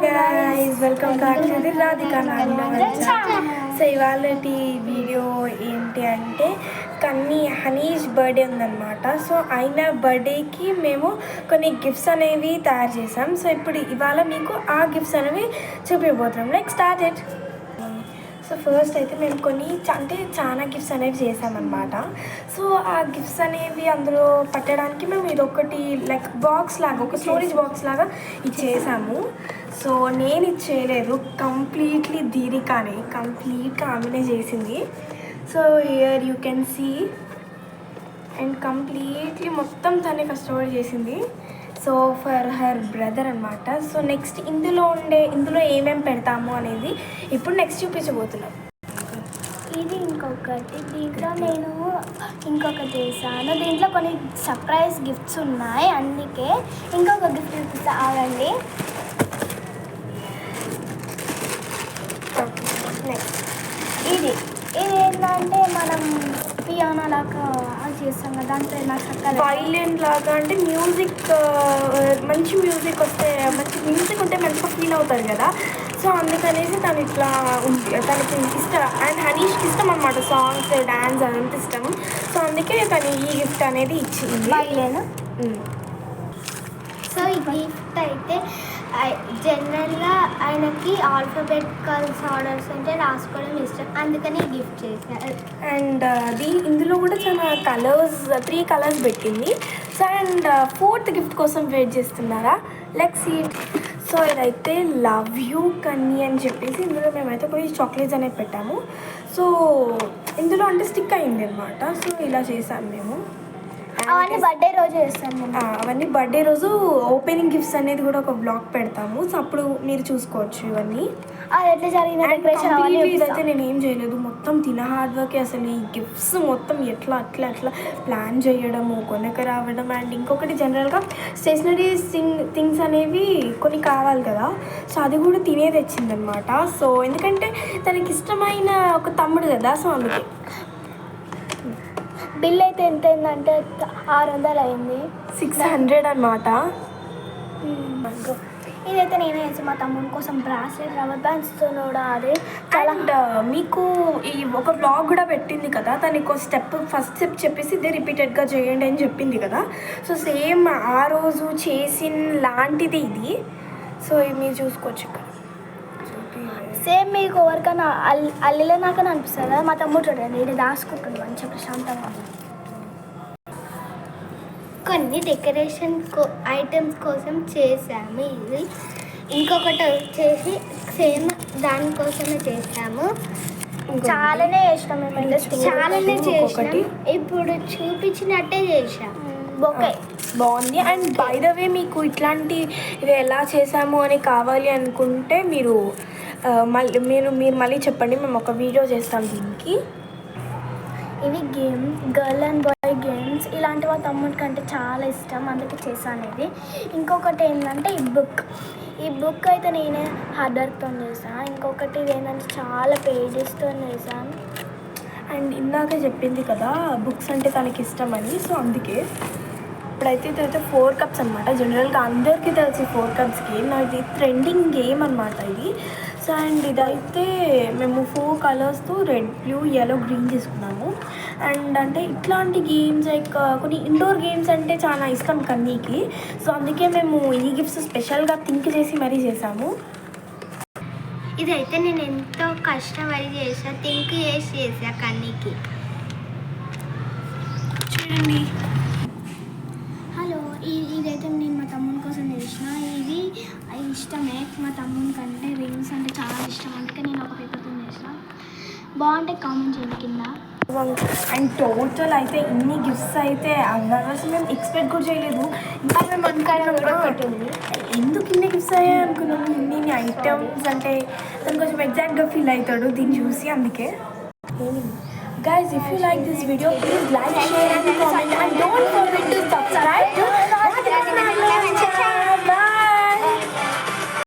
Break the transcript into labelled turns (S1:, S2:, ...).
S1: guys, welcome back to the Radhika Nagaraja. So ఇవాళ video ఏంటి అంటే కన్నీ హనీష్ బర్త్డే ఉందన్నమాట. సో ఆయన బర్త్డేకి మేము కొన్ని గిఫ్ట్స్ అనేవి తయారు చేసాం. సో ఇప్పుడు ఇవాళ మీకు ఆ గిఫ్ట్స్ అనేవి చూపించబోతున్నాం. Like start it. So first అయితే మేము కొన్ని చాలా గిఫ్ట్స్ అనేవి చేసామన్నమాట. సో ఆ గిఫ్ట్స్ అనేవి అందులో పట్టడానికి మేము ఇదొకటి లైక్ బాక్స్ లాగా, ఒక స్టోరేజ్ బాక్స్ లాగా ఇచ్చేసాము. సో నేను ఇది చేయలేదు, కంప్లీట్లీ దీరికానే కంప్లీట్గా ఆమెనే చేసింది. So here you can see and completely మొత్తం తనే కష్టపడి చేసింది. సో ఫర్ హర్ బ్రదర్ అనమాట. సో నెక్స్ట్ ఇందులో ఏమేమి పెడతాము అనేది ఇప్పుడు నెక్స్ట్ చూపించబోతున్నాం.
S2: ఇది ఇంకొకటి, దీంట్లో నేను ఇంకొకటి చేశాను. దీంట్లో కొన్ని సర్ప్రైజ్ గిఫ్ట్స్ ఉన్నాయి, అందుకే ఇంకొక గిఫ్ట్ చూపిస్తా ఆగండి. ఇది ఏంటంటే మనం పియానో లాగా చేస్తాం కదా, దాంట్లో నాకు చక్కగా
S1: వైలెన్ లాగా, అంటే మ్యూజిక్ మంచి మ్యూజిక్ వస్తే, మంచి మ్యూజిక్ ఉంటే మంచిగా ఫీల్ అవుతారు కదా. సో అందుకనేసి తను ఇట్లా ఉంది, తనకి ఇష్టం అండ్ హనీష్కి ఇష్టం అనమాట, సాంగ్స్ డ్యాన్స్ అదంతా ఇష్టం. సో అందుకే తను ఈ గిఫ్ట్ అనేది ఇచ్చింది,
S2: వైలెన్. సో ఈ గిఫ్ట్ అయితే జనరల్గా ఆయనకి ఆల్ఫాబెటికల్స్ ఆర్డర్స్ అంటే రాసుకోవడం ఇష్టం, అందుకని గిఫ్ట్ చేశారు.
S1: అండ్ ఇందులో కూడా చాలా కలర్స్, 3 కలర్స్ పెట్టింది. సో అండ్ 4th గిఫ్ట్ కోసం వెయిట్ చేస్తున్నారా? Let's see. సో ఇదైతే లవ్ యూ కన్నీ అని చెప్పేసి ఇందులో మేమైతే కొన్ని చాక్లెట్స్ అనేవి పెట్టాము. సో ఇందులో అంటే స్టిక్ అయింది అనమాట. సో ఇలా చేసాము మేము.
S2: అవన్నీ బర్త్డే రోజు చేస్తాను.
S1: అవన్నీ బర్త్డే రోజు ఓపెనింగ్ గిఫ్ట్స్ అనేది కూడా ఒక బ్లాగ్ పెడతాము. సో అప్పుడు మీరు చూసుకోవచ్చు ఇవన్నీ
S2: అది ఎట్లా జరిగిన డెకరేషన్.
S1: ఇదైతే నేను ఏం చేయలేదు, మొత్తం తిన హార్డ్ వర్క్. అసలు ఈ గిఫ్ట్స్ మొత్తం అట్లా ప్లాన్ చేయడము, కొనక రావడం. అండ్ ఇంకొకటి జనరల్గా స్టేషనరీ థింగ్స్ అనేవి కొన్ని కావాలి కదా. సో అది కూడా తినే తెచ్చిందనమాట. సో ఎందుకంటే తనకి ఇష్టమైన ఒక తమ్ముడు కదా. సో అందుకే
S2: బిల్ అయితే ఎంత అయిందంటే 600 అయింది,
S1: 600 అనమాట.
S2: ఇదైతే నేనే వేసి మా తమ్ముడి కోసం బ్రాస్లెట్ రబ్బర్ బ్యాండ్స్తో కూడా. అది
S1: అండ్ మీకు ఈ ఒక బ్లాగ్ కూడా పెట్టింది కదా, తనకు ఫస్ట్ స్టెప్ చెప్పేసి ఇదే రిపీటెడ్గా చేయండి అని చెప్పింది కదా. సో సేమ్ ఆ రోజు చేసిన లాంటిది ఇది. సో మీరు చూసుకోవచ్చు ఇక్కడ.
S2: సేమ్ మీకు ఎవరికైనా అల్లిలో నాకని అనిపిస్తుంది కదా, మా తమ్ముడు చూడండి ఇది దాచుకుంటుంది మంచిగా ప్రశాంతంగా. కొన్ని డెకరేషన్ ఐటమ్స్ కోసం చేసాము. ఇది ఇంకొకటి వచ్చేసి సేమ్ దానికోసమే చేసాము. చాలానే చేసినాము మేము, చాలానే చేసినాం. ఇప్పుడు చూపించినట్టే చేసాం. ఓకే,
S1: బాగుంది. అండ్ బై ద వే మీకు ఇట్లాంటి ఇది ఎలా చేసాము అని కావాలి అనుకుంటే మీరు మళ్ళీ చెప్పండి, మేము ఒక వీడియో చేస్తాం దీనికి.
S2: ఇవి గర్ల్ అండ్ బాయ్ గేమ్స్, ఇలాంటి వాళ్ళ తమ్ముడికి అంటే చాలా ఇష్టం, అందుకే చేశాను ఇది. ఇంకొకటి ఏంటంటే ఈ బుక్ అయితే నేనే హార్డ్ వర్క్తో చేశాను. ఇంకొకటి ఏంటంటే చాలా పేజెస్తో చేశాను.
S1: అండ్ ఇందాక చెప్పింది కదా బుక్స్ అంటే తనకి ఇష్టం అని. సో అందుకే ఇప్పుడైతే ఇదైతే 4 కప్స్ అనమాట. జనరల్గా అందరికీ తెలిసి 4 కప్స్ గేమ్, ఇది ట్రెండింగ్ గేమ్ అనమాట ఇది. సో అండ్ ఇదైతే మేము 4 కలర్స్తో రెడ్, బ్లూ, yellow, గ్రీన్ తీసుకున్నాము. అండ్ అంటే ఇట్లాంటి గేమ్స్ లైక్ కొన్ని ఇండోర్ గేమ్స్ అంటే చాలా ఇష్టం కన్నీకి. సో అందుకే మేము ఈ గిఫ్ట్స్ స్పెషల్గా థింక్ చేసి మరీ చేసాము.
S2: ఇదైతే నేను ఎంతో కష్టపడి థింక్ చేసా కన్నీకి.
S1: చూడండి,
S2: ఇదైతే నేను మా తమ్ముని కోసం చేసిన. ఇది ఇష్టమే, మా తమ్ముని కంటే రింగ్స్ అంటే చాలా ఇష్టం, అందుకే నేను ఒక పేపర్తో చేసిన. బాగుంటే కామెంట్ చేయండి కింద.
S1: అండ్ టోటల్ అయితే ఇన్ని గిఫ్ట్స్ అయితే అసలు మేము ఎక్స్పెక్ట్ కూడా చేయలేదు. ఇంకా మేము
S2: అనుకున్నాం
S1: ఎందుకు ఇన్ని గిఫ్ట్స్ అయ్యాయి అనుకున్నాము. ఇన్ని ఐటమ్స్ అంటే తను కొంచెం ఎగ్జాక్ట్గా ఫీల్ అవుతాడు దీన్ని చూసి, అందుకే. Guys, if you like this video, please like, share and comment, and don't forget to subscribe to Radhika Nagaraja.